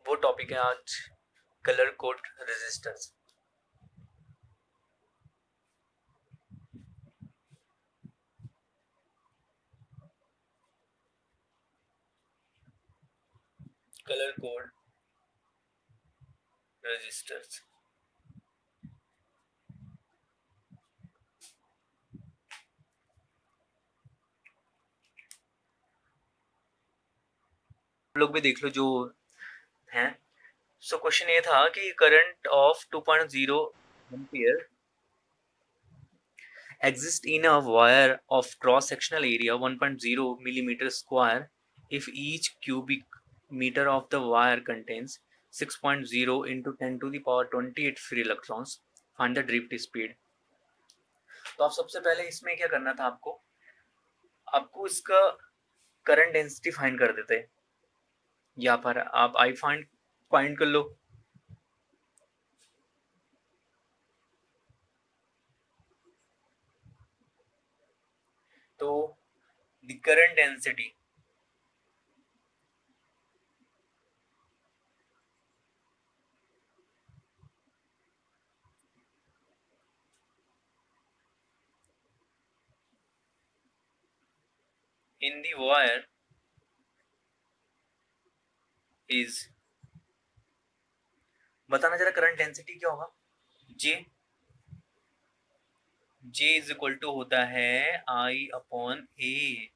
वो टॉपिक है आज colour code resistors. Colour code resistors. लोग भी देख लो जो हैं। सो क्वेश्चन ये था कि current of 2.0 ampere exist in a wire of cross sectional area 1.0 millimeter square if each cubic meter of the wire contains 6.0 into 10 to the power 28 free electrons. Find the drift speed. तो आप सबसे पहले इसमें क्या करना था आपको आपको इसका करंट डेंसिटी फाइंड कर देते। या पर आप आई फाइंड फाइंड कर लो। तो the current density in the wire is, बताना जरा करंट डेंसिटी क्या होगा। जे J इज इक्वल टू होता है I अपॉन ए।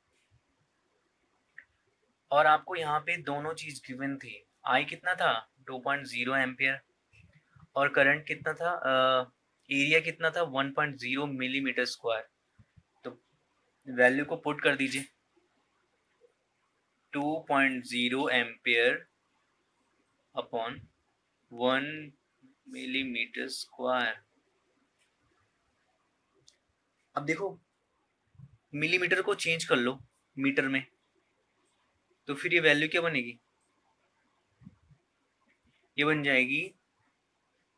और आपको यहाँ पे दोनों चीज गिवन थी। I कितना था 2.0 एम्पियर और करंट कितना था, एरिया कितना था 1.0 मिलीमीटर स्क्वायर। तो वैल्यू को पुट कर दीजिए 2.0 एम्पियर अपॉन 1 मिलीमीटर स्क्वायर। अब देखो मिलीमीटर को चेंज कर लो मीटर में, तो फिर ये वैल्यू क्या बनेगी, ये बन जाएगी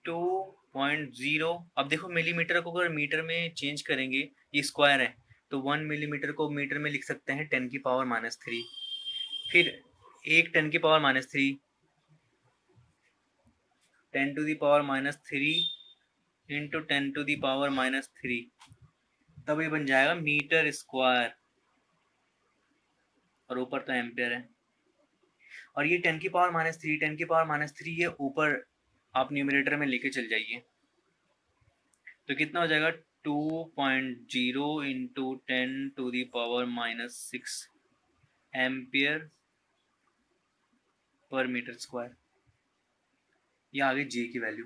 2.0। अब देखो मिलीमीटर को अगर मीटर में चेंज करेंगे, ये स्क्वायर है तो 1 मिलीमीटर को मीटर में लिख सकते हैं 10 की पावर -3। फिर एक 10 की power -3 10 to the power -3 into 10 to the power -3, तब ये बन जाएगा मीटर स्क्वायर और ऊपर तो एम्पियर है। और ये 10 की पावर -3 10 की पावर -3 ये ऊपर आप न्यूमरेटर में लेके चल जाइए, तो कितना हो जाएगा 2.0 into 10 to the power -6 ampere पर मीटर स्क्वायर। ये आगे जे की वैल्यू,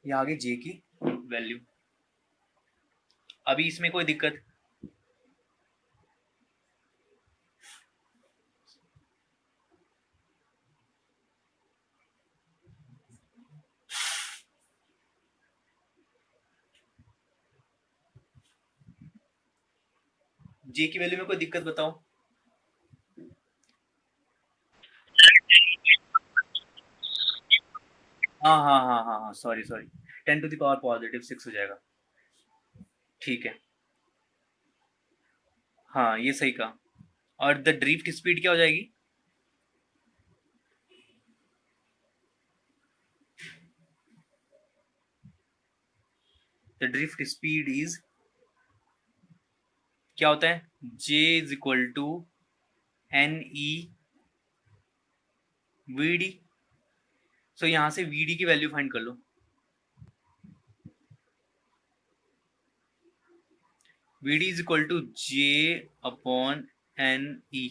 ये आगे जे की वैल्यू। अभी इसमें कोई दिक्कत, जे की वैल्यू में कोई दिक्कत बताओ। हाँ हाँ हाँ हाँ हाँ, sorry sorry, 10 to the power +6 हो जाएगा। ठीक है, हाँ ये सही कहा। और द ड्रिफ्ट स्पीड क्या हो जाएगी, द ड्रिफ्ट स्पीड इज क्या होता है, J is equal to NE VD। So यहाँ से VD की वैल्यू फाइंड कर लो। VD is equal to J upon NE।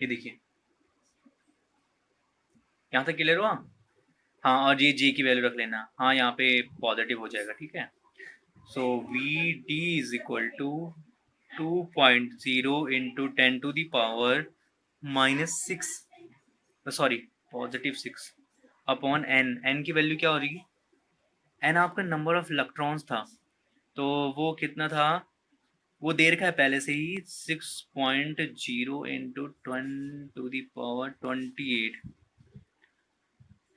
ये देखिए यहाँ तक क्लियर हुआ। हाँ और ये J की वैल्यू रख लेना, हाँ यहाँ पे पॉजिटिव हो जाएगा। ठीक है, so VD is equal to 2.0 into 10 to the power -6, sorry +6 upon n की वैल्यू क्या हो रही, n आपका नंबर ऑफ इलेक्ट्रॉन्स था, तो वो कितना था, वो दे रखा है पहले से ही 6.0 इंटू 10 टू दी पावर 28,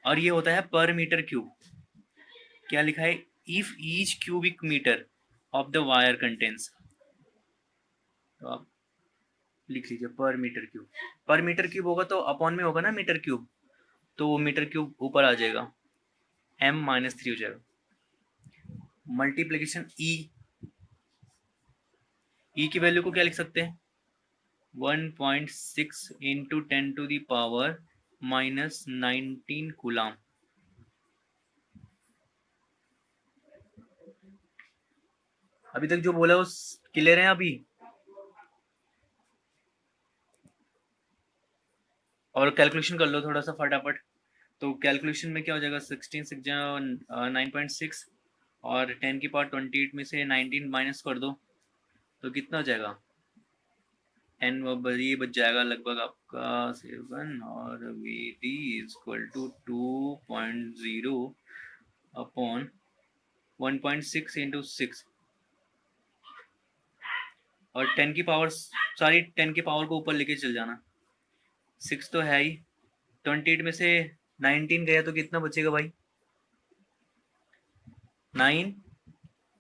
और ये होता है पर मीटर क्यूब। क्या लिखा है, if each cubic metre of the wire contains, तो आप लिख लीजिए per metre cube. Per metre cube होगा तो अपॉन में होगा ना मीटर क्यूब, तो वो मीटर क्यूब ऊपर आ जाएगा, m-3 हो जाएगा। मल्टीप्लीकेशन ई की वैल्यू को क्या लिख सकते हैं, 1.6 इंटू 10⁻⁻19 कूलाम। अभी तक जो बोला वो क्लियर है अभी? और कैलकुलेशन कर लो थोड़ा सा फटाफट। तो कैलकुलेशन में क्या हो जाएगा, 16 6 9.6 और 10⁻28 में से 19 माइनस कर दो तो कितना हो जाएगा, 10 ये बच जाएगा लगभग आपका 7, और V D is equal to 2.0 upon 1.6 into 6, और 10 की पावर, सारी 10 की पावर को ऊपर लेके चल जाना। 6 तो है ही, 28 में से 19 गया तो कितना बचेगा भाई, 9,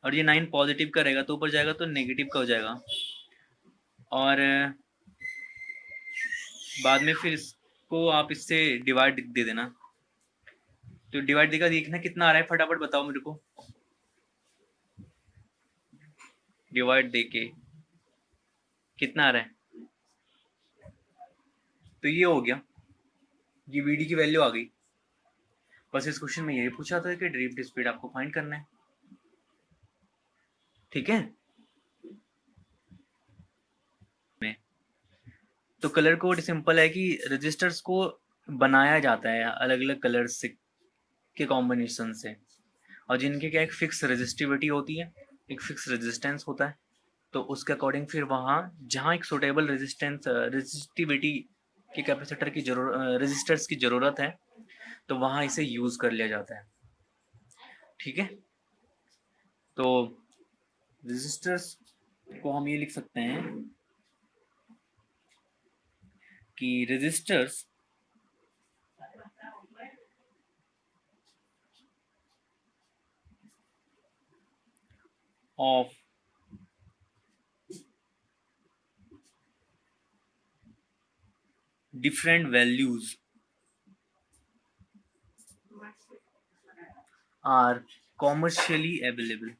और ये 9 पॉजिटिव का रहेगा तो ऊपर जाएगा तो नेगेटिव का हो जाएगा। और बाद में फिर इसको आप इससे डिवाइड दे देना। तो डिवाइड देगा, देखना कितना आ रहा है, फटाफट बताओ मेरे को। डिवाइड देके कितना आ रहा है, तो ये हो गया, ये वीडी की वैल्यू आ गई। बस इस क्वेश्चन में यही पूछा था कि ड्रिफ्ट स्पीड आपको फाइंड करना है, ठीक है। तो कलर कोड सिंपल है कि रजिस्टर्स को बनाया जाता है अलग अलग कलर्स के कॉम्बिनेशन से, और जिनके क्या एक फिक्स रेजिस्टिविटी होती है, एक फिक्स रेजिस्टेंस होता है। तो उसके अकॉर्डिंग फिर वहाँ जहाँ एक सुटेबल रेजिस्टिविटी के कैपेसिटर की रेजिस्टर्स की ज़रूरत है तो वहाँ इसे यूज़ कर लिया जाता है, ठीक है। तो रेजिस्टर्स को हम ये लिख सकते हैं कि resistors of different values are commercially available.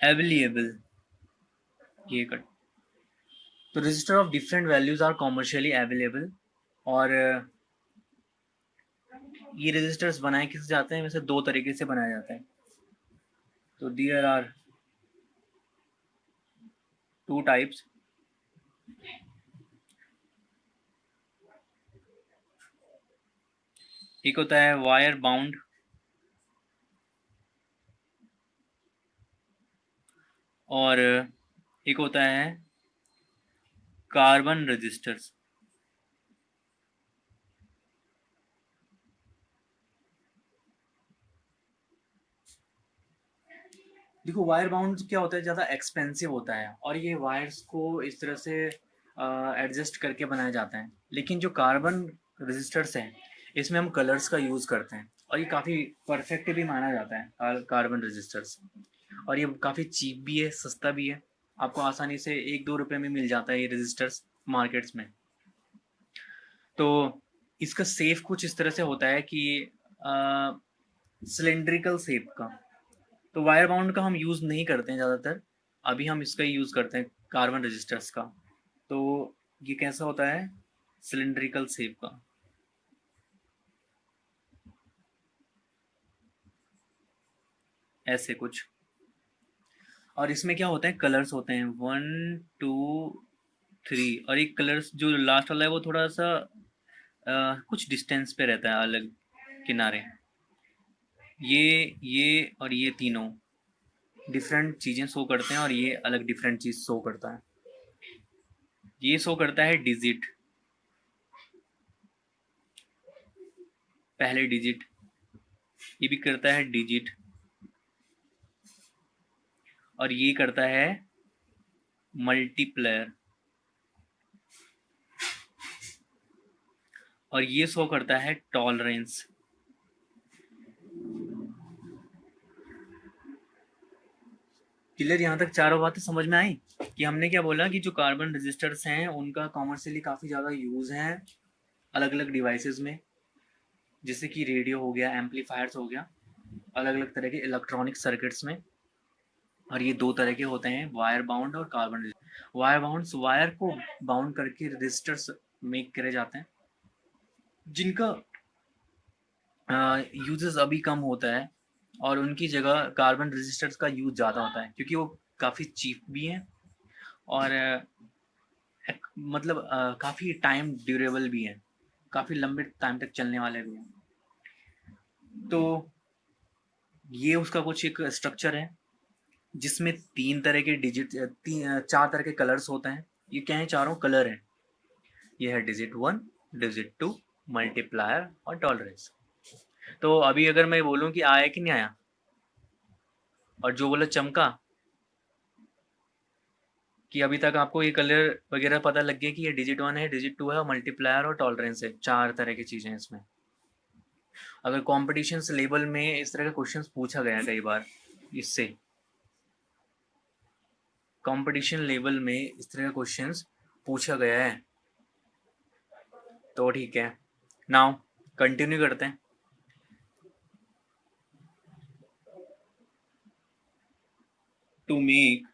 Available, ये कट। तो resistor of different values are commercially available, और ये रजिस्टर्स बनाए किससे जाते हैं, वैसे दो तरीके से बनाया जाता है। तो देयर आर टू टाइप्स। एक होता है वायर बाउंड, और एक होता है कार्बन रजिस्टर्स। देखो वायर बाउंड क्या होता है, ज़्यादा एक्सपेंसिव होता है और ये वायर्स को इस तरह से एडजस्ट करके बनाया जाता है। लेकिन जो कार्बन रजिस्टर्स हैं इसमें हम कलर्स का यूज़ करते हैं और ये काफ़ी परफेक्ट भी माना जाता है कार्बन रजिस्टर्स। और ये काफ़ी चीप भी है, सस्ता भी है, आपको आसानी से 1-2 रुपये में मिल जाता है ये रजिस्टर्स मार्केट्स में। तो इसका सेफ कुछ इस तरह से होता है कि सिलेंड्रिकल शेप का। तो वायर बाउंड का हम यूज़ नहीं करते हैं ज़्यादातर, अभी हम इसका ही यूज़ करते हैं कार्बन रजिस्टर्स का। तो ये कैसा होता है, सिलेंड्रिकल शेप का, ऐसे कुछ। और इसमें क्या होता है, कलर्स होते हैं 1 2 3, और एक कलर्स जो लास्ट वाला है वो थोड़ा सा कुछ डिस्टेंस पे रहता है अलग किनारे। ये और ये तीनों डिफरेंट चीज़ें शो करते हैं और ये अलग डिफरेंट चीज़ शो करता है। ये शो करता है डिजिट, पहले डिजिट, ये भी करता है डिजिट, और ये करता है मल्टीप्लायर, और ये शो करता है टॉलरेंस। क्लियर? यहाँ तक चारों बातें समझ में आई कि हमने क्या बोला कि जो कार्बन रजिस्टर्स हैं उनका कॉमर्शियली काफ़ी ज़्यादा यूज़ है अलग अलग डिवाइसेस में, जैसे कि रेडियो हो गया, एम्पलीफायर्स हो गया, अलग अलग तरह के इलेक्ट्रॉनिक सर्किट्स में। और ये दो तरह के होते हैं, वायर बाउंड और कार्बन। वायर बाउंड्स वायर को बाउंड करके रजिस्टर्स मेक करे जाते हैं, जिनका यूजेस अभी कम होता है, और उनकी जगह कार्बन रजिस्टर्स का यूज ज़्यादा होता है क्योंकि वो काफ़ी चीप भी हैं और मतलब काफ़ी टाइम ड्यूरेबल भी हैं, काफ़ी लंबे टाइम तक चलने वाले भी हैं। तो ये उसका कुछ एक स्ट्रक्चर है जिसमें तीन तरह के डिजिट, चार तरह के कलर्स होते हैं। ये क्या है? चारों कलर हैं। ये है डिजिट 1, डिजिट 2, मल्टीप्लायर और टॉलरेंस। तो अभी अगर मैं बोलूं कि आया कि नहीं आया, और जो बोला चमका, कि अभी तक आपको ये कलर वगैरह पता लग गया कि ये डिजिट 1 है, डिजिट 2 है और मल्टीप्लायर और टॉलरेंस है, चार तरह की चीज़ें हैं इसमें। अगर कॉम्पिटिशन लेवल में इस तरह का क्वेश्चन पूछा गया कई बार, इससे कंपटीशन लेवल में इस तरह का क्वेश्चंस पूछा गया है, तो ठीक है। नाउ कंटिन्यू करते हैं। To make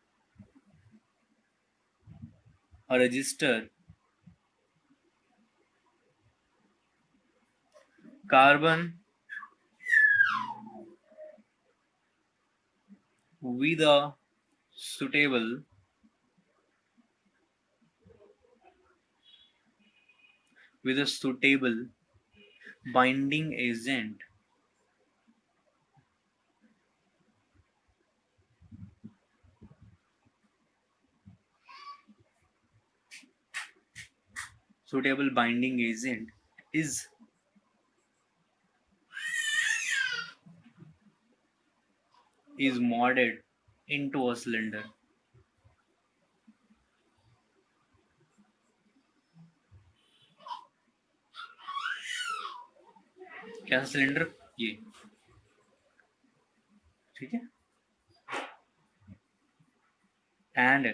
a resistor carbon with a suitable binding agent, suitable binding agent is modded into a cylinder. क्या सिलेंडर? ये ठीक है। And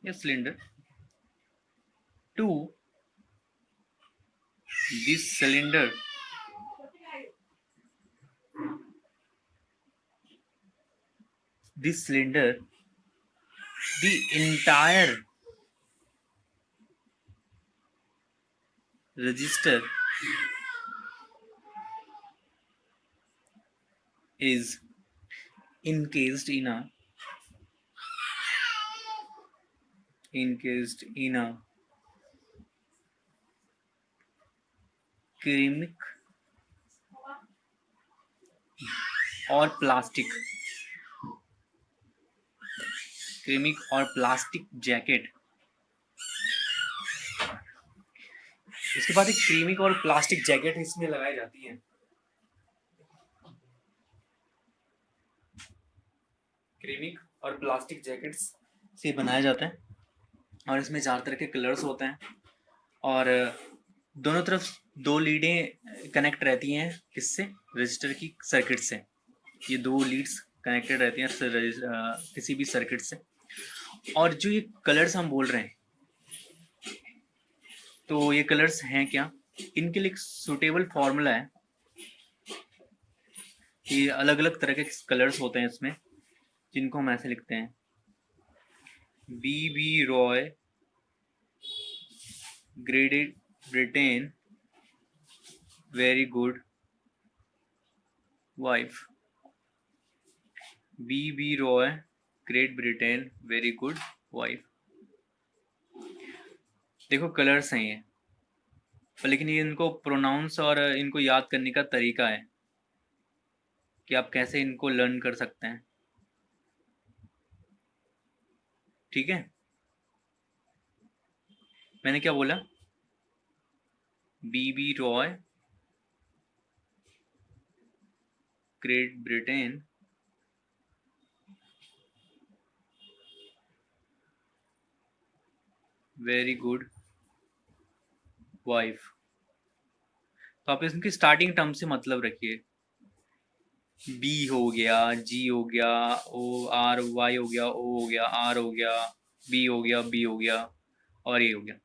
a cylinder, to this cylinder the entire resistor is encased in a ceramic और plastic jacket. इसके बाद एक क्रीमिक और plastic jacket इसमें लगाई जाती है। क्रीमिक और प्लास्टिक जैकेट्स से बनाया जाता है, और इसमें चार तरह के कलर्स होते हैं, और दोनों तरफ दो लीडें कनेक्ट रहती हैं, किससे? रजिस्टर की सर्किट से। ये दो लीड्स कनेक्टेड रहती हैं किसी भी सर्किट से। और जो ये कलर्स हम बोल रहे हैं, तो ये कलर्स हैं क्या? इनके लिए एक सूटेबल फॉर्मूला है कि अलग अलग तरह के कलर्स होते हैं इसमें, जिनको हम ऐसे लिखते हैं: B Roy Great Britain very good wife. B Roy Great Britain very good wife. देखो कलर्स हैं ये, लेकिन ये इनको प्रोनाउंस और इनको याद करने का तरीका है कि आप कैसे इनको लर्न कर सकते हैं। ठीक है, मैंने क्या बोला? B Roy Great Britain very good wife. तो आप इनकी स्टार्टिंग टर्म से मतलब रखिए। बी हो गया, जी हो गया, ओ आर वाई हो गया, ओ हो गया, आर हो गया, बी हो गया, बी हो गया, और ये हो गया।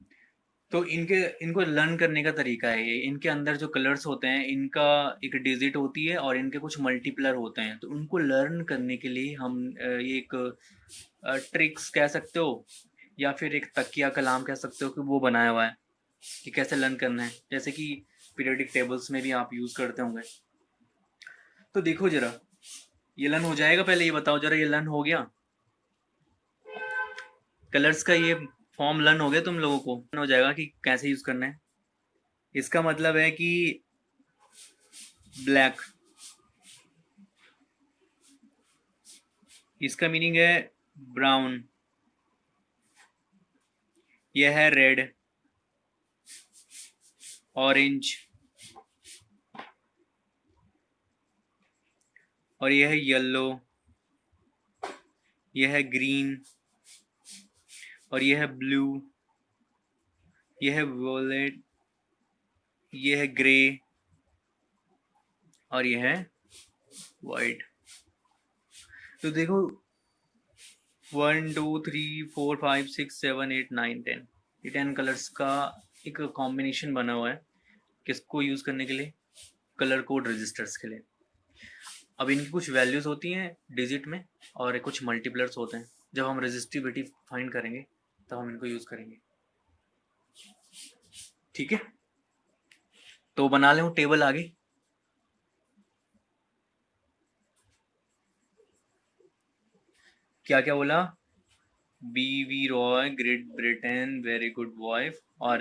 तो इनको लर्न करने का तरीका है ये। इनके अंदर जो कलर्स होते हैं, इनका एक डिजिट होती है और इनके कुछ मल्टीप्लर होते हैं। तो उनको लर्न करने के लिए हम ये एक ट्रिक्स कह सकते हो या फिर एक तकिया कलाम कह सकते हो कि वो बनाया हुआ है कि कैसे लर्न करना है, जैसे कि पीरियोडिक टेबल्स में भी आप यूज़ करते होंगे। तो देखो जरा, ये लर्न हो जाएगा? पहले ये बताओ जरा, ये लर्न हो गया? कलर्स का ये फॉर्म लर्न हो गया तुम लोगों को? लर्न हो जाएगा कि कैसे यूज़ करना है। इसका मतलब है कि ब्लैक, इसका मीनिंग है ब्राउन, यह है रेड, ऑरेंज, और यह है येलो, यह है ग्रीन, और यह है ब्लू, यह है वोलेट, यह है ग्रे, और यह है वाइट। तो देखो 1 2 3 4 5 6 7 8 9 10, ये 10 कलर्स का एक कॉम्बिनेशन बना हुआ है। किसको यूज़ करने के लिए? कलर कोड रजिस्टर्स के लिए। अब इनकी कुछ वैल्यूज़ होती हैं डिजिट में और कुछ मल्टीप्लर्स होते हैं। जब हम रजिस्टिविटी फाइंड करेंगे तब हम इनको यूज़ करेंगे। ठीक है, तो बना लें टेबल आगे। क्या क्या बोला? B V Roy, Great Britain, very good wife, और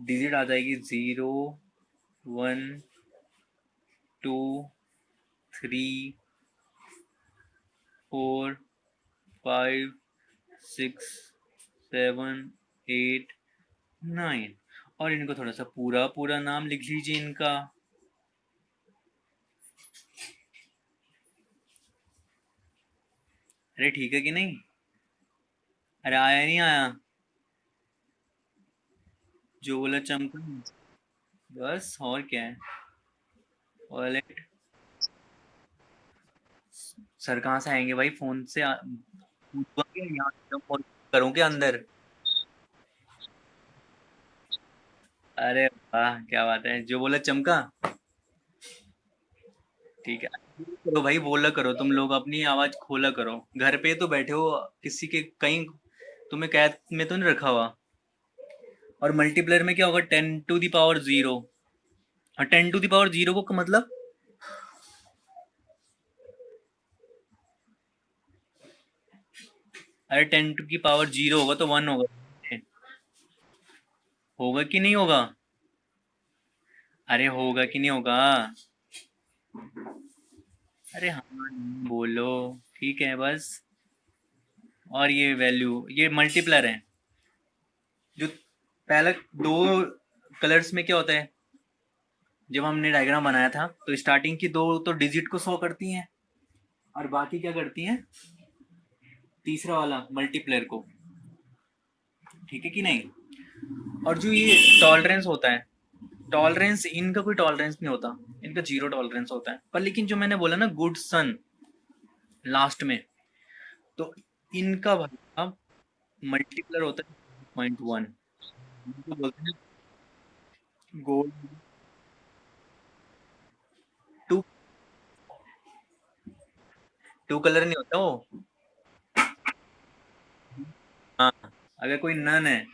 डिजिट आ जाएगी 0 1 2 3 4 5 6 7 8 9। और इनको थोड़ा सा पूरा पूरा नाम लिख लीजिए इनका। अरे ठीक है कि नहीं? अरे आया नहीं आया? जो बोला चमका, बस और क्या है। वॉलेट? सर कहाँ से आएंगे भाई? फोन से यहाँ करूँ क्या अंदर? अरे वाह, क्या बात है। जो बोला चमका। ठीक है, करो भाई, बोला करो तुम लोग, अपनी आवाज खोला करो। घर पे तो बैठे हो, किसी के कहीं तुम्हें कैद में तो नहीं रखा हुआ। और मल्टीप्लायर में क्या होगा? 10⁻0। और 10⁻0 को मतलब? अरे 10⁻0 होगा तो 1 होगा। होगा कि नहीं होगा? अरे होगा कि नहीं होगा? अरे हाँ नहीं बोलो। ठीक है बस। और ये वैल्यू, ये मल्टीप्लायर है। जो पहला दो कलर्स में क्या होता है? जब हमने डायग्राम बनाया था तो स्टार्टिंग की दो तो डिजिट को शो करती हैं और बाकी क्या करती हैं? तीसरा वाला मल्टीप्लायर को। ठीक है कि नहीं? और जो ये टॉलरेंस होता है, टॉलरेंस इनका कोई टॉलरेंस नहीं होता, इनका जीरो टॉलरेंस होता है। पर लेकिन जो मैंने बोला ना गुड सन लास्ट में, तो इनका भाई मल्टीप्लायर होता है 0.1। इनको बोलते हैं गोल्ड। टू, टू कलर नहीं होता वो। हाँ, अगर कोई नन है,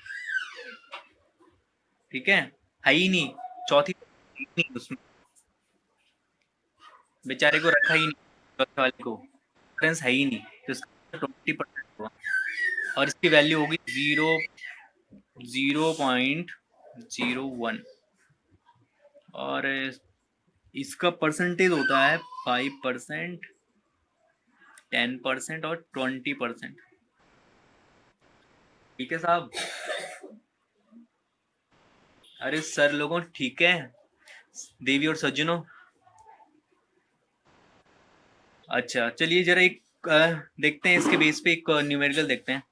ठीक है, ही नहीं, चौथी नहीं उसमें, बेचारे को रखा ही नहीं, चौथे वाले को रेफरेंस है ही नहीं, तो इसका 20% होगा। और इसकी वैल्यू होगी 0.01। और इसका परसेंटेज होता है 5%, 10% और 20%। ठीक है साहब? अरे सर लोगों, ठीक है, देवी और सज्जनों। अच्छा चलिए जरा एक देखते हैं, इसके बेस पे एक न्यूमेरिकल देखते हैं।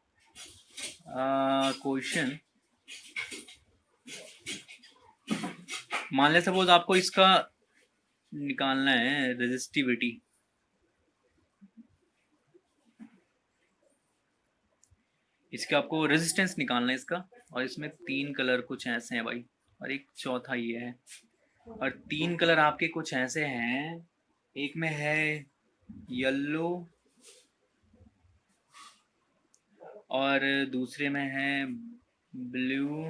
क्वेश्चन मान ले सपोज आपको इसका निकालना है रेजिस्टिविटी, इसके आपको रेजिस्टेंस निकालना है इसका, और इसमें 3 कलर कुछ ऐसे हैं भाई, और एक चौथा ये है, और 3 कलर आपके कुछ ऐसे हैं, एक में है येलो और दूसरे में है ब्लू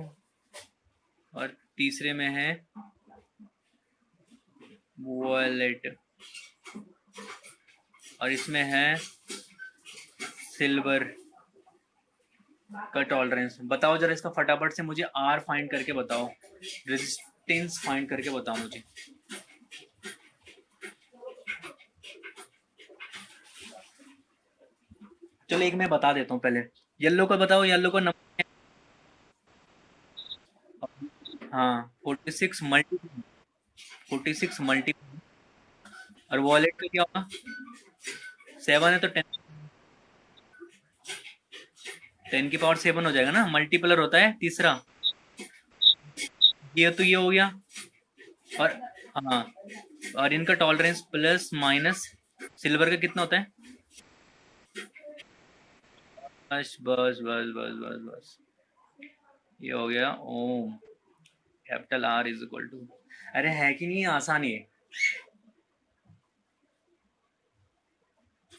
और तीसरे में है वॉयलेट और इसमें है सिल्वर का टॉलरेंस। बताओ जरा इसका फटाफट से मुझे आर फाइंड करके बताओ, रेजिस्टेंस फाइंड करके बताओ मुझे। चलो एक मैं बता देता हूँ पहले, येलो का बताओ, येलो का नंबर है, हाँ 46 मल्टी, 46 मल्टी, और वॉलेट का क्या होगा 7 है तो 10 की पावर 7 हो जाएगा ना, मल्टीप्लर होता है तीसरा, ये तो ये हो गया, और हाँ और इनका टॉलरेंस प्लस माइनस सिल्वर का कितना होता है, बस बस बस बस बस बस ये हो गया ohm, capital R is equal to, अरे है कि नहीं आसान, ये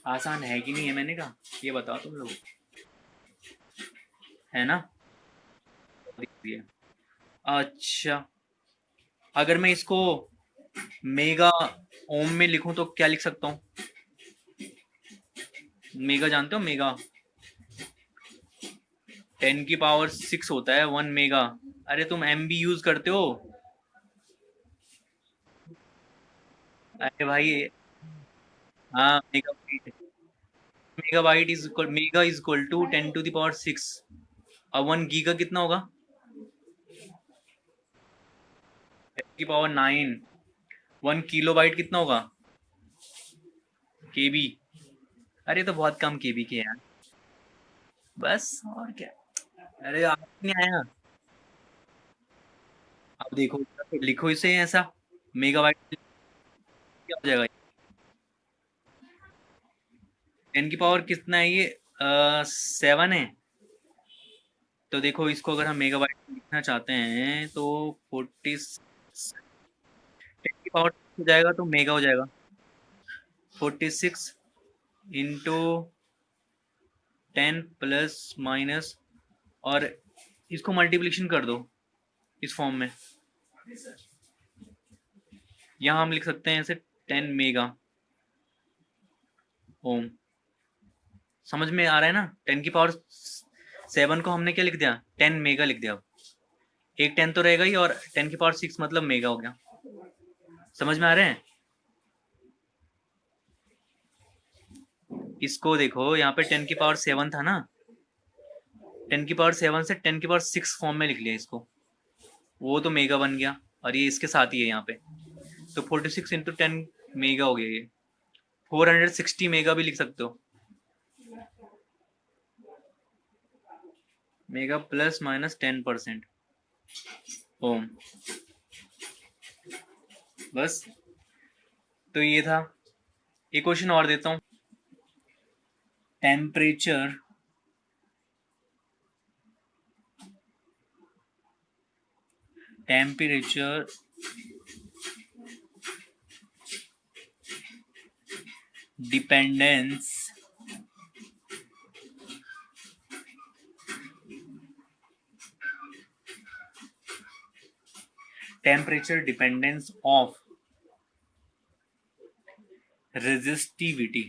आसान है कि नहीं है, मैंने कहा ये बताओ तुम लोग, है ना। अच्छा अगर मैं इसको मेगा ओम में लिखूं तो क्या लिख सकता हूँ, मेगा जानते हो मेगा, 10 की पावर 6 होता है 1 मेगा, अरे तुम MB यूज करते हो, अरे भाई हाँ megabyte, megabyte is equal, mega is equal to 10 to the power 6, और 1 गीगा कितना होगा 10 की पावर 9, 1 किलो बाइट कितना होगा केबी, अरे तो बहुत कम केबी के यार, बस और क्या, अरे आप नहीं आया, आप देखो लिखो इसे ऐसा, मेगाबाइट क्या हो जाएगा, 10 की पावर कितना है ये 7 है, तो देखो इसको अगर हम मेगाबाइट में लिखना चाहते हैं तो 40, 10 की पावर हो जाएगा तो मेगा हो जाएगा, 46 इंटू 10 प्लस माइनस, और इसको मल्टीप्लिकेशन कर दो इस फॉर्म में, यहाँ हम लिख सकते हैं इसे 10 मेगा ओम, समझ में आ रहा है ना, 10 की पावर 7 को हमने क्या लिख दिया 10 मेगा लिख दिया, अब एक 10 तो रहेगा ही, और 10 की पावर 6 मतलब मेगा हो गया, समझ में आ रहे हैं। इसको देखो यहाँ पे 10 की पावर 7 था ना, 10 की पावर 7 से 10 की पावर 6 फॉर्म में लिख लिया इसको, वो तो मेगा बन गया, और ये इसके साथ ही है यहाँ पे, तो 46 इंटू 10 मेगा हो गया, ये 460 मेगा भी लिख सकते हो, मेगा प्लस माइनस 10% ओम, बस तो ये था। एक क्वेश्चन और देता हूँ, temperature temperature dependence temperature dependence of resistivity,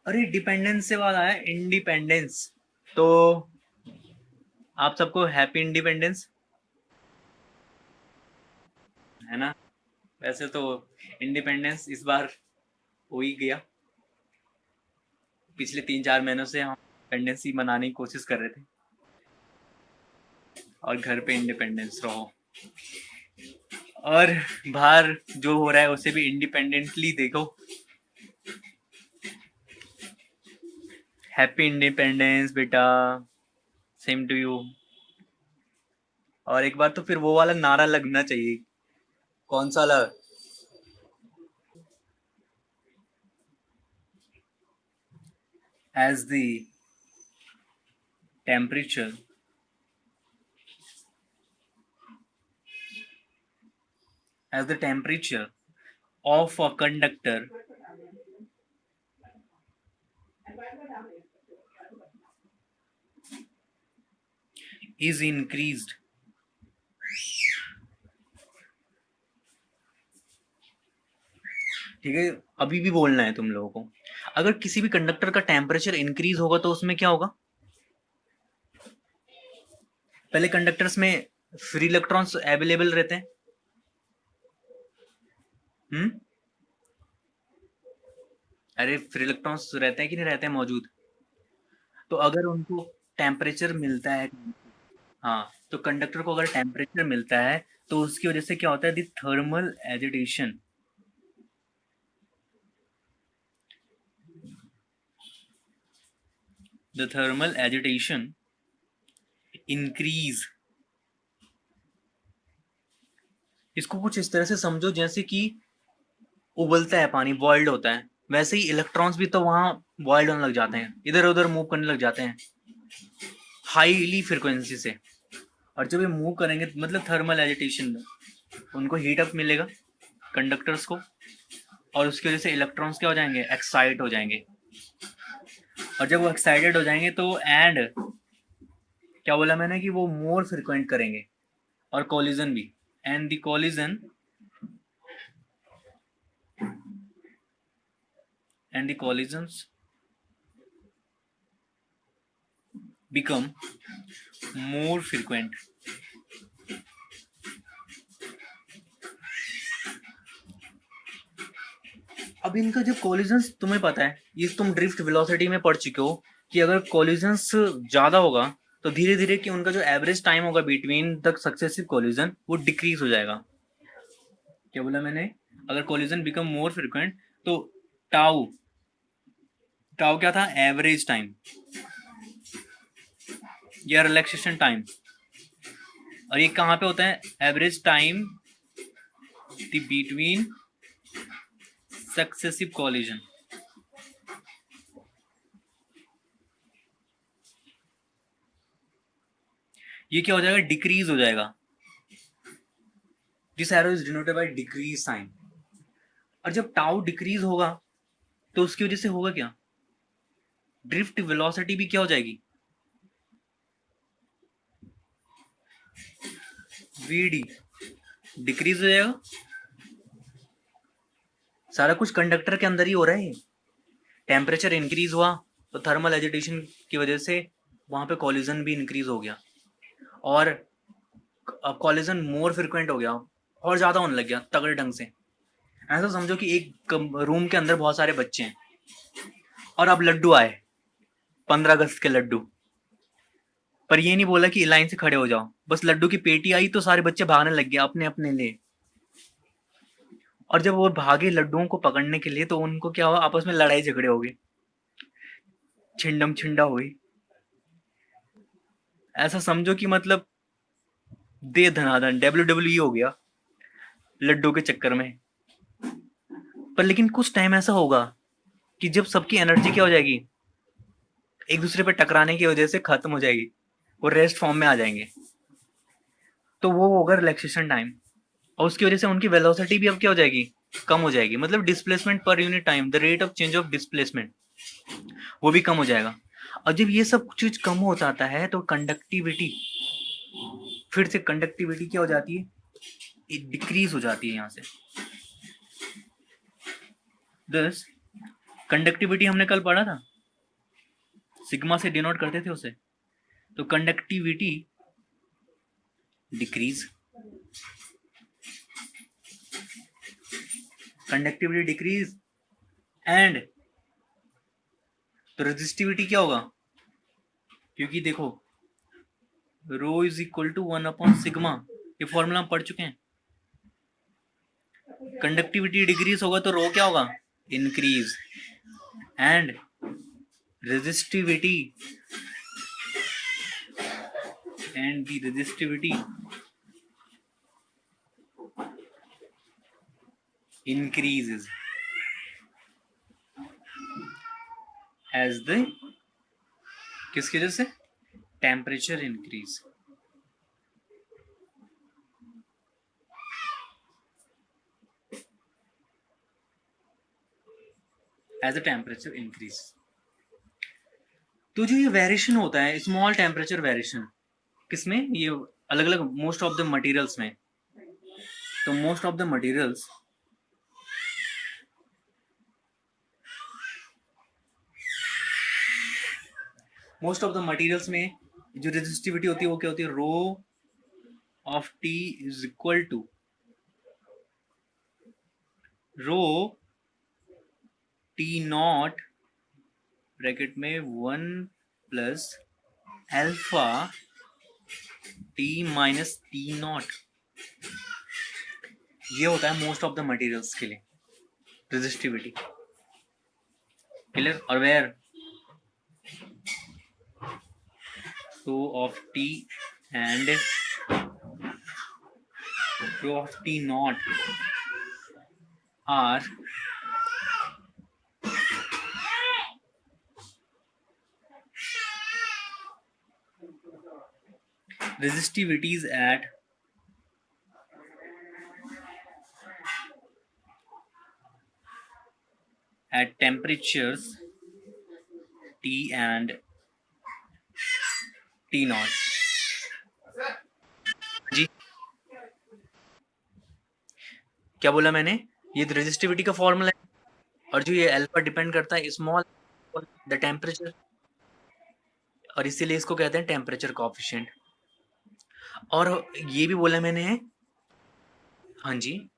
अरे डिपेंडेंस से बात आया इंडिपेंडेंस, तो आप सबको हैप्पी इंडिपेंडेंस, है ना। वैसे तो इंडिपेंडेंस इस बार हो ही गया, पिछले 3-4 महीनों से हम इंडिपेंडेंस मनाने की कोशिश कर रहे थे, और घर पे इंडिपेंडेंस रहो, और बाहर जो हो रहा है उसे भी इंडिपेंडेंटली देखो। हैप्पी इंडिपेंडेंस बेटा, सेम टू यू। और एक बार तो फिर वो वाला नारा लगना चाहिए। कौन सा वाला? as the temperature as the temperature of a conductor is increased, ठीक है, अभी भी बोलना है तुम लोगों को। अगर किसी भी कंडक्टर का टेम्परेचर इंक्रीज होगा तो उसमें क्या होगा? पहले कंडक्टर्स में फ्री इलेक्ट्रॉन्स अवेलेबल रहते हैं। अरे फ्री इलेक्ट्रॉन्स रहते हैं कि नहीं रहते हैं मौजूद? तो अगर उनको टेम्परेचर मिलता है, हाँ, तो कंडक्टर को अगर टेम्परेचर मिलता है तो उसकी वजह से क्या होता है? The thermal agitation, the thermal agitation increase. इसको कुछ इस तरह से समझो जैसे कि उबलता है पानी, बॉइल्ड होता है, वैसे ही इलेक्ट्रॉन्स भी तो वहां बॉइल्ड होने लग जाते हैं, इधर उधर मूव करने लग जाते हैं हाईली फ्रिक्वेंसी से। और जब ये मूव करेंगे मतलब थर्मल एजिटेशन में उनको हीट अप मिलेगा कंडक्टर्स को, और उसकी वजह से इलेक्ट्रॉन्स क्या हो जाएंगे? एक्साइट हो जाएंगे। और जब वो एक्साइटेड हो जाएंगे तो एंड क्या बोला मैंने कि वो मोर फ्रिक्वेंट करेंगे, और कोलिजन भी। And the collision and the collisions become more frequent। अब इनका जब कॉलिजन्स, तुम्हें पता है ये तुम ड्रिफ्ट वेलोसिटी में पढ़ चुके हो कि अगर कॉलिजन्स ज्यादा होगा तो धीरे धीरे कि उनका जो एवरेज टाइम होगा बिटवीन द सक्सेसिव कॉलिजन वो डिक्रीज हो जाएगा। क्या बोला मैंने? अगर कॉलिजन बिकम मोर फ्रिक्वेंट तो टाउ, टाउ क्या था? एवरेज टाइम या रिलैक्सेशन टाइम। और ये कहाँ पे होता है? Average time the between successive collision. ये क्या हो जाएगा? डिक्रीज हो जाएगा। This arrow is denoted by decrease sign. और जब टाउ डिक्रीज होगा तो उसकी वजह से होगा क्या? ड्रिफ्ट वेलोसिटी भी क्या हो जाएगी? वीडी डिक्रीज हो जाएगा। सारा कुछ कंडक्टर के अंदर ही हो रहा है। टेम्परेचर इंक्रीज हुआ तो थर्मल एजिटेशन की वजह से वहां पे कॉलिजन भी इंक्रीज हो गया, और अब कॉलिजन मोर फ्रिक्वेंट हो गया और ज्यादा होने लग गया तगड़े ढंग से। ऐसा समझो कि एक रूम के अंदर बहुत सारे बच्चे हैं और अब लड्डू आए, 15 अगस्त के लड्डू। पर ये नहीं बोला कि लाइन से खड़े हो जाओ, बस लड्डू की पेटी आई तो सारे बच्चे भागने लग गए अपने अपने लिए। और जब वो भागे लड्डुओं को पकड़ने के लिए तो उनको क्या हुआ? आपस में लड़ाई झगड़े हो गए, छिंडम छिंडा हुई। ऐसा समझो कि मतलब दे धनाधन WWE हो गया लड्डू के चक्कर में। पर लेकिन कुछ टाइम ऐसा होगा कि जब सबकी एनर्जी क्या हो जाएगी? एक दूसरे पे टकराने की वजह से खत्म हो जाएगी, वो रेस्ट फॉर्म में आ जाएंगे। तो वो होगा रिलैक्सेशन टाइम, और उसकी वजह से उनकी वेलोसिटी भी अब क्या हो जाएगी? कम हो जाएगी। मतलब displacement per unit time, the rate of change of displacement, वो भी कम हो जाएगा। और जब ये सब चीज कम हो जाता है तो कंडक्टिविटी, फिर से कंडक्टिविटी क्या हो जाती है? डिक्रीज हो जाती है यहाँ से। दस कंडक्टिविटी हमने कल पढ़ा था, सिग्मा से डिनोट करते थे उसे। तो conductivity decrease, conductivity decrease and तो रेजिस्टिविटी क्या होगा? क्योंकि देखो रो इज इक्वल टू 1/सिग्मा, ये फॉर्मूला हम पढ़ चुके हैं। कंडक्टिविटी डिक्रीज होगा तो रो क्या होगा, increase, and resistivity and the resistivity increases as the, किसकी वजह से, temperature increase, as a temperature increase. तो जो ये वेरिएशन होता है, स्मॉल टेम्परेचर वेरिएशन, किसमें, ये अलग अलग मोस्ट ऑफ द मटेरियल्स में, तो मोस्ट ऑफ द मटेरियल्स में जो रेजिस्टिविटी होती है वो क्या होती है, rho of T is equal to rho T naught bracket में 1 plus alpha T minus T naught. ये होता है मोस्ट ऑफ द मटेरियल्स के लिए रेजिस्टिविटी। क्लियर? और where rho of T and rho of T naught are resistivities at temperatures T and T naught। जी क्या बोला मैंने, ये रेजिस्टिविटी का फॉर्मूला है, और जो ये अल्फा डिपेंड करता है स्मॉल द टेम्परेचर, और इसीलिए इसको कहते हैं टेम्परेचर कोएफिशिएंट। और ये भी बोला मैंने, हाँ जी,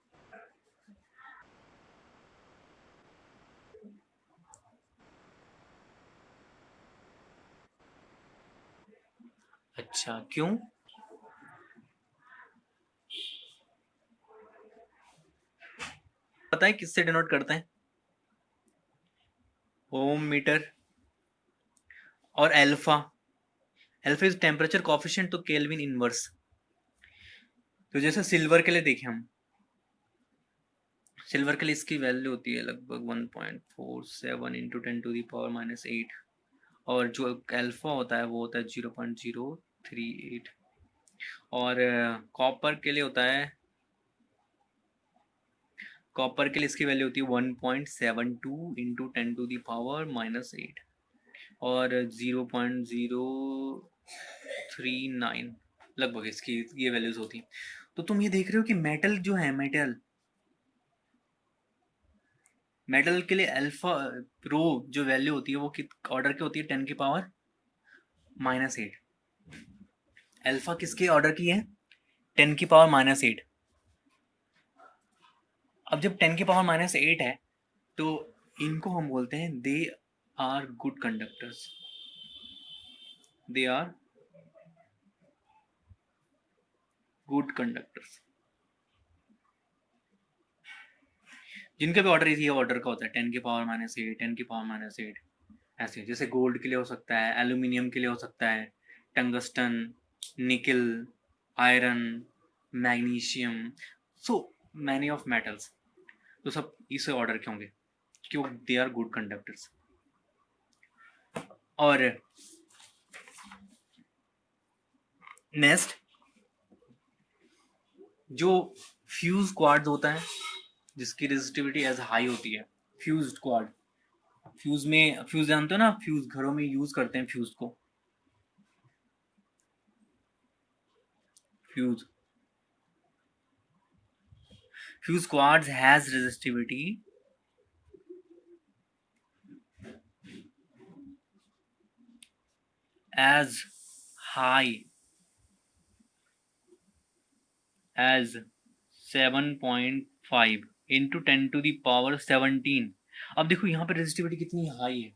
अच्छा क्यों, पता है किससे डिनोट करते हैं, ओम मीटर, और अल्फा इज टेम्परेचर कोएफिशिएंट, तो केल्विन इनवर्स। तो जैसे सिल्वर के लिए देखें हम, सिल्वर के लिए इसकी वैल्यू होती है लगभग 1.47 इंटू 10⁻⁻8, और जो अल्फा होता है वो होता है 0.038, और कॉपर के लिए होता है, कॉपर के लिए इसकी वैल्यू होती है 1.72 इंटू 10⁻⁻8, और 0.039 लगभग इसकी ये वैल्यूज होती हैं। तो तुम ये देख रहे हो कि मेटल जो है, मेटल के लिए अल्फा रो जो वैल्यू होती है वो किस ऑर्डर की होती है, 10⁻⁻8। अल्फा किसके ऑर्डर की है, 10⁻⁻8। अब जब 10⁻⁻8 है तो इनको हम बोलते हैं they are good conductors, they are good conductors. जिनका भी ऑर्डर इसी ऑर्डर का होता है, 10⁻⁻8, 10⁻⁻8, ऐसे। जैसे गोल्ड के लिए हो सकता है, एल्यूमिनियम के लिए हो सकता है, टंगस्टन, निकल, iron, magnesium, so many of metals, तो सब इस ऑर्डर के होंगे क्यों, दे आर गुड कंडक्टर्स। और नेक्स्ट जो फ्यूज क्वार्ट्ज होता है जिसकी रेजिस्टिविटी एज हाई होती है, फ्यूज्ड क्वार्ट, फ्यूज में, फ्यूज जानते हो ना, फ्यूज घरों में यूज करते हैं फ्यूज को, fuse fuse quartz has resistivity as high as 7.5 into 10⁻17। अब देखो यहाँ पे रेजिस्टिविटी कितनी हाई है,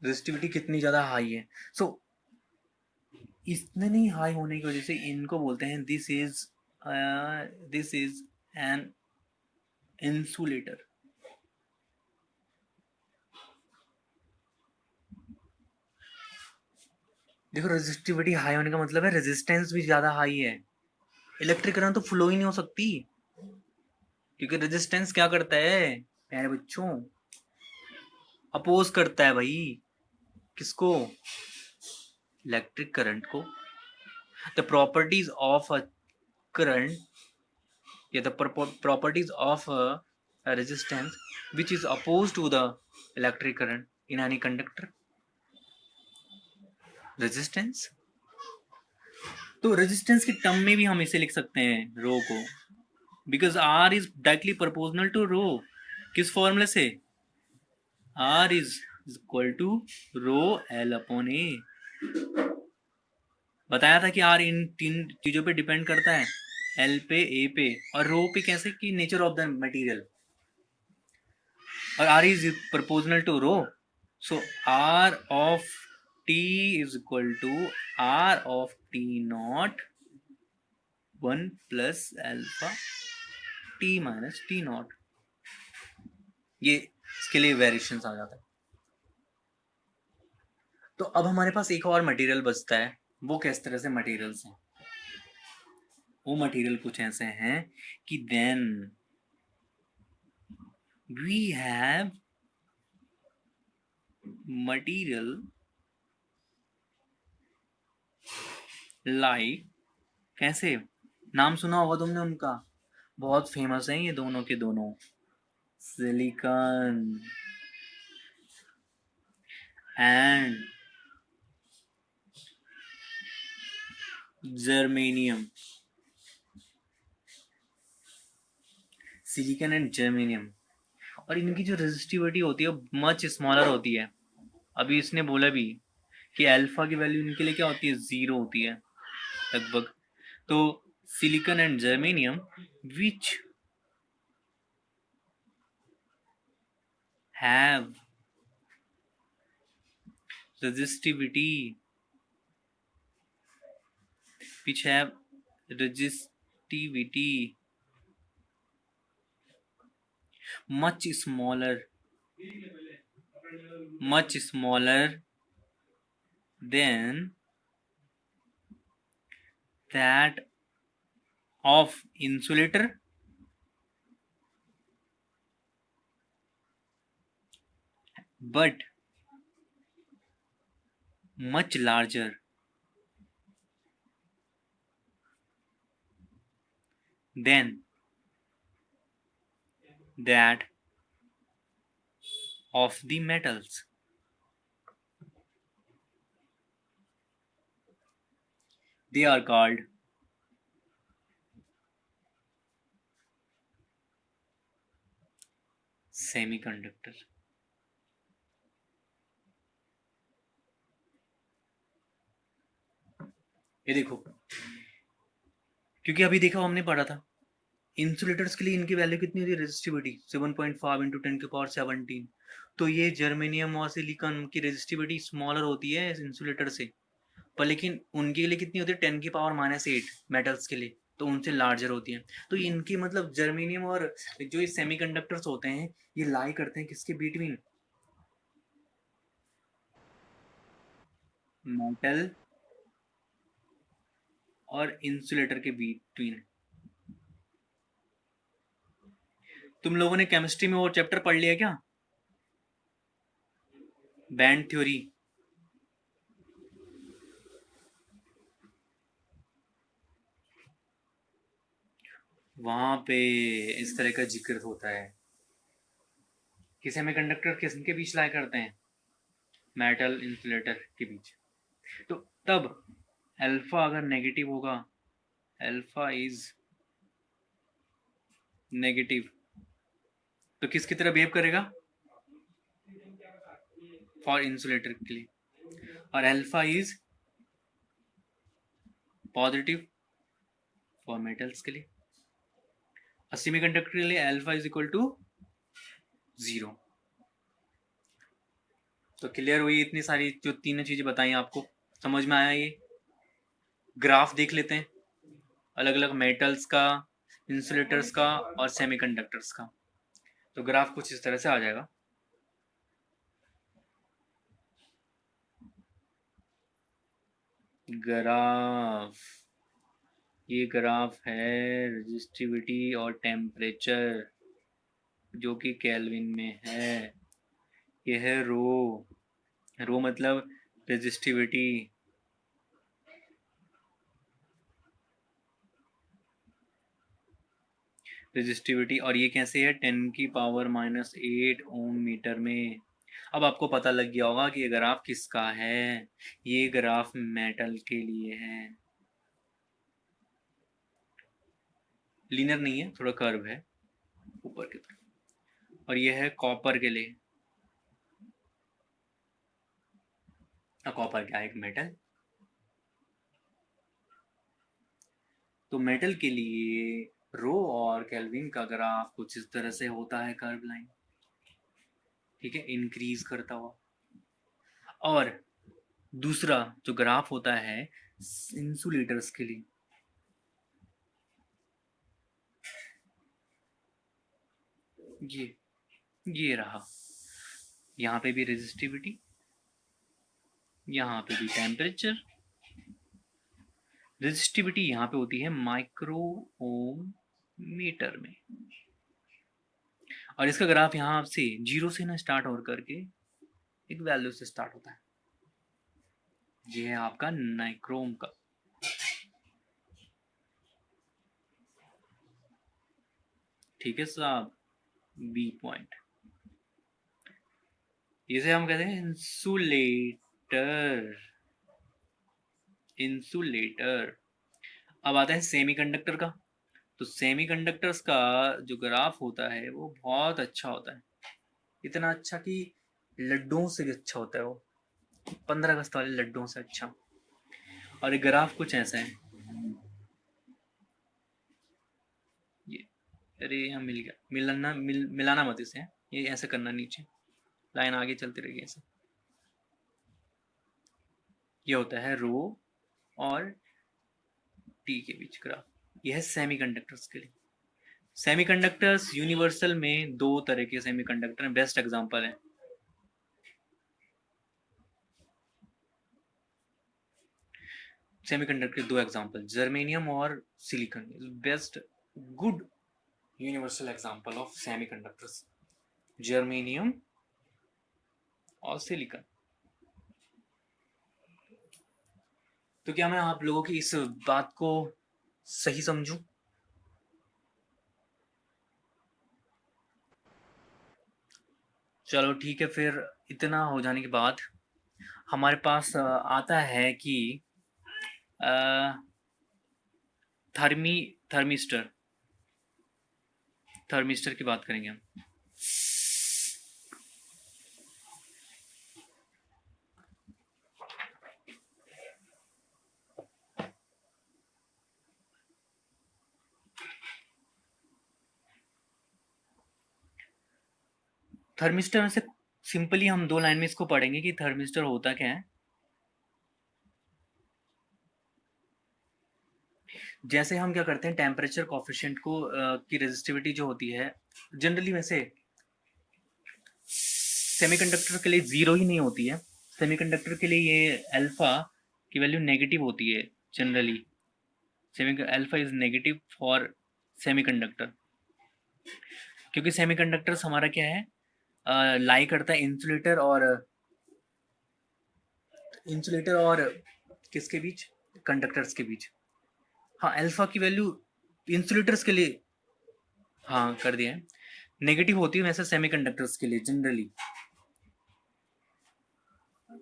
रेजिस्टिविटी कितनी ज्यादा हाई है। सो इतने नहीं हाई होने की वजह से इनको बोलते हैं this is this is an insulator. देखो रेजिस्टिविटी हाई होने का मतलब है रेजिस्टेंस भी ज्यादा हाई है, इलेक्ट्रिक करंट तो फ्लो ही नहीं हो सकती, क्योंकि रेजिस्टेंस क्या करता है प्यारे बच्चों, अपोज करता है भाई, किसको, इलेक्ट्रिक करंट को। The properties of a current या the properties of a resistance which is oppose to the electric current in any conductor, resistance. तो रेजिस्टेंस के टर्म में भी हम इसे लिख सकते हैं रो को, because R is directly proportional to rho. किस फॉर्मूले से, R is equal to rho L upon A. बताया था कि आर इन तीन चीजों पे डिपेंड करता है, एल पे, ए पे और रो पे। कैसे कि नेचर ऑफ द मटेरियल, और R is proportional to rho, so R of T is equal to R of T naught 1 plus alpha T minus T naught. ये इसके लिए वेरिएशन आ जाता है। तो अब हमारे पास एक और मटेरियल बचता है, वो किस तरह से मटेरियल्स हैं, वो मटेरियल कुछ ऐसे हैं कि then we have material like, कैसे, नाम सुना होगा तुमने उनका, बहुत फेमस है ये दोनों के दोनों, silicon and germanium. Silicon and germanium, और इनकी जो रेजिस्टिविटी होती है मच स्मॉलर होती है। अभी इसने बोला भी कि अल्फा की वैल्यू इनके लिए क्या होती है, 0 होती है लगभग। तो silicon and germanium which have resistivity which have resistivity much smaller than that of insulator but much larger than that of the metals. They are called semiconductor. ये देखो, क्योंकि अभी देखा हमने पढ़ा था इंसुलेटर्स के लिए इनकी वैल्यू कितनी होती है, रेजिस्टिविटी 7.5 इंटू 10⁻17। तो ये जर्मेनियम और सिलिकॉन की रेजिस्टिविटी स्मॉलर होती है इंसुलेटर से, पर लेकिन उनके लिए कितनी होती है 10⁻⁸ मेटल्स के लिए, तो उनसे लार्जर होती है। तो इनकी मतलब जर्मेनियम और जो ये सेमीकंडक्टर्स होते हैं ये लाई करते हैं किसके बिटवीन, मेटल और इंसुलेटर के बिटवीन। तुम लोगों ने केमिस्ट्री में वो चैप्टर पढ़ लिया क्या, बैंड थ्योरी? वहां पे इस तरह का जिक्र होता है कि सेमीकंडक्टर किसके बीच लाई करते हैं, मेटल इंसुलेटर के बीच। तो तब अल्फा अगर नेगेटिव होगा, अल्फा इज नेगेटिव, तो किसकी तरह बिहेव करेगा, फॉर इंसुलेटर के लिए, और alpha is positive for metals के लिए। सेमीकंडक्टर के लिए अल्फा इज इक्वल टू 0। तो क्लियर हुई इतनी सारी जो तीनों चीजें बताई आपको, समझ में आया? ये ग्राफ देख लेते हैं। अलग अलग मेटल्स का, इंसुलेटर्स का और सेमीकंडक्टर्स का। तो ग्राफ कुछ इस तरह से आ जाएगा। ग्राफ, ये ग्राफ है रेजिस्टिविटी और टेम्परेचर जो कि केल्विन में है। ये है रो, रो मतलब रेजिस्टिविटी, रेजिस्टिविटी, और ये कैसे है 10⁻⁻8 ओम मीटर में। अब आपको पता लग गया होगा कि ये ग्राफ किसका है। ये ग्राफ मेटल के लिए है, लीनियर नहीं है, थोड़ा कर्व है ऊपर की तरफ। और ये है कॉपर के लिए। कॉपर क्या है? एक मेटल। तो मेटल के लिए रो और केल्विन का ग्राफ कुछ इस तरह से होता है, कर्व लाइन, ठीक है, इंक्रीज करता हुआ। और दूसरा जो ग्राफ होता है इंसुलेटर्स के लिए, ये रहा। यहाँ पे भी रेजिस्टिविटी, यहाँ पे भी टेम्परेचर। रेजिस्टिविटी यहाँ पे होती है माइक्रो ओम मीटर में, और इसका ग्राफ यहाँ से 0 से ना स्टार्ट हो करके एक वैल्यू से स्टार्ट होता है। ये है आपका नाइक्रोम का। ठीक है साहब, बी पॉइंट। इसे हम कहते हैं इंसुलेटर। इंसुलेटर। अब आता है सेमीकंडक्टर का। तो सेमीकंडक्टर्स का जो ग्राफ होता है वो बहुत अच्छा होता है, इतना अच्छा कि लड्डुओं से भी अच्छा होता है वो, 15 अगस्त वाले लड्डुओं से अच्छा। और ये ग्राफ कुछ ऐसा है, ये, अरे यहाँ मिल गया, मिलाना मत इसे, ये ऐसे करना, नीचे लाइन आगे चलती रहेगी ऐसे। ये होता है रो और टी के बीच ग्राफ। यह है सेमीकंडक्टर्स के लिए। सेमीकंडक्टर्स यूनिवर्सल में 2 तरह के सेमीकंडक्टर बेस्ट एग्जांपल है। सेमीकंडक्टर के 2 एग्जांपल, जर्मेनियम और silicon, best good universal example of semiconductors, germanium और सिलिकॉन। तो क्या मैं आप लोगों की इस बात को सही समझूं? चलो ठीक है, फिर इतना हो जाने के बाद हमारे पास आता है कि थर्मिस्टर, थर्मिस्टर की बात करेंगे हम। थर्मिस्टर में से सिंपली हम 2 लाइन में इसको पढ़ेंगे कि थर्मिस्टर होता क्या है। जैसे हम क्या करते हैं, टेम्परेचर कोफिशिएंट को की रेजिस्टिविटी जो होती है जनरली, वैसे सेमीकंडक्टर के लिए 0 ही नहीं होती है। सेमीकंडक्टर के लिए ये अल्फा की वैल्यू नेगेटिव होती है generally. Alpha is negative for semiconductor, क्योंकि सेमीकंडक्टर्स हमारा क्या है, लाई करता है इंसुलेटर और किसके बीच, कंडक्टर्स के बीच। हाँ, अल्फा की वैल्यू इंसुलेटर्स के लिए, हाँ कर दिया है, नेगेटिव होती है वैसे सेमीकंडक्टर्स के लिए जनरली,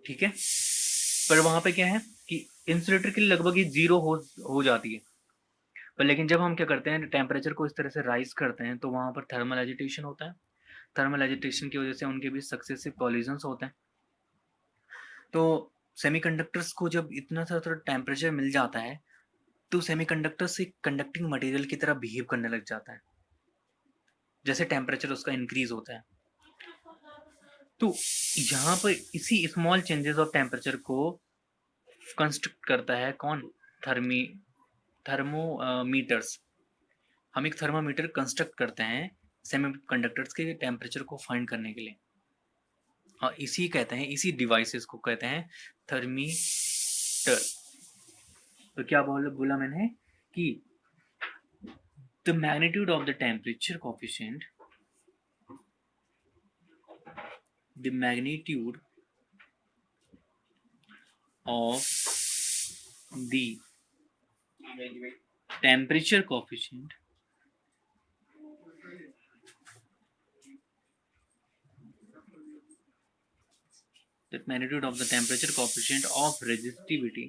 ठीक है। पर वहां पे क्या है कि इंसुलेटर के लिए लगभग ही 0 हो जाती है। पर लेकिन जब हम क्या करते हैं, टेम्परेचर को इस तरह से राइज करते हैं तो वहां पर थर्मल एजिटेशन होता है। थर्मल एजिटेशन की वजह से उनके बीच सक्सेसिव कॉलिजन्स होते हैं। तो सेमीकंडक्टर्स को जब इतना सारा टेम्परेचर मिल जाता है तो सेमीकंडक्टर से कंडक्टिंग मटेरियल की तरह बिहेव करने लग जाता है जैसे टेम्परेचर उसका इंक्रीज होता है। तो यहाँ पर इसी स्मॉल चेंजेस ऑफ टेम्परेचर को कंस्ट्रक्ट करता है कौन, थर्मी थर्मोमीटर्स, हम एक थर्मामीटर कंस्ट्रक्ट करते हैं सेमीकंडक्टर्स के टेम्परेचर को फाइंड करने के लिए, और इसी कहते हैं, इसी डिवाइसेस को कहते हैं थर्मीटर। तो क्या बोला मैंने कि the magnitude of the temperature coefficient, the magnitude of the temperature coefficient the magnitude of the temperature coefficient of resistivity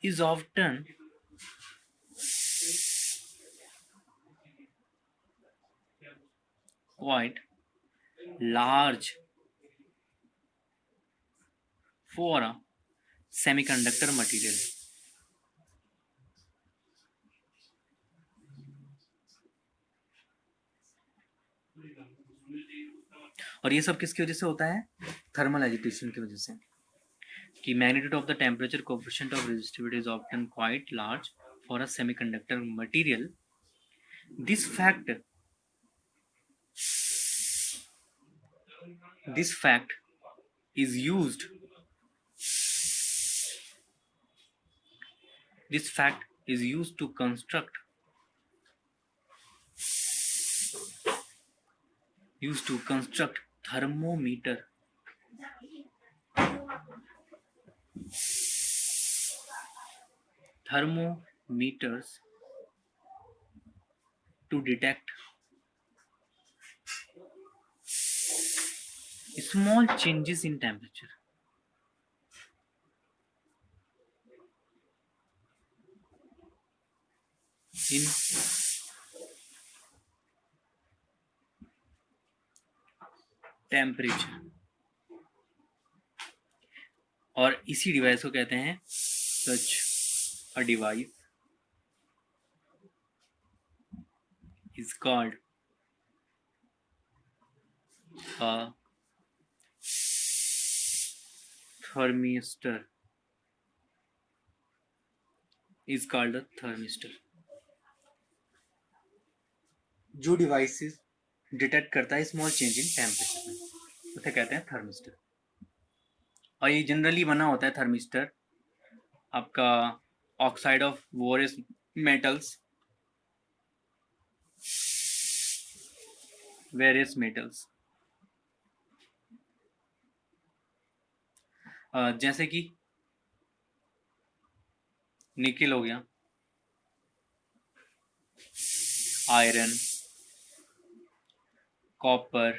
is often quite large for a semiconductor material. और ये सब किसकी वजह से होता है? थर्मल एजिटेशन की वजह से, कि magnitude of the temperature coefficient of resistivity is often quite large for a semiconductor material. This fact is used to construct thermometers to detect small changes in temperature. और इसी डिवाइस को कहते हैं such a device is called a thermistor. जो devices detect करता है small change in temperature में, उसे कहते हैं थर्मिस्टर. और ये जनरली बना होता है थर्मिस्टर आपका oxide of vores metals, various metals, जैसे कि निकेल हो गया, आयरन, कॉपर,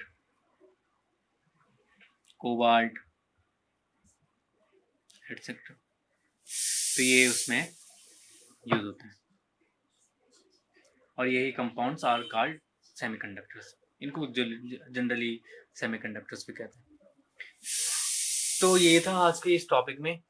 कोबाल्ट एटसेट्रा. तो ये उसमें यूज होते हैं, और यही कंपाउंड्स आर कॉल्ड सेमीकंडक्टर्स. इनको जनरली सेमीकंडक्टर्स भी कहते हैं. तो ये था आज के इस टॉपिक में.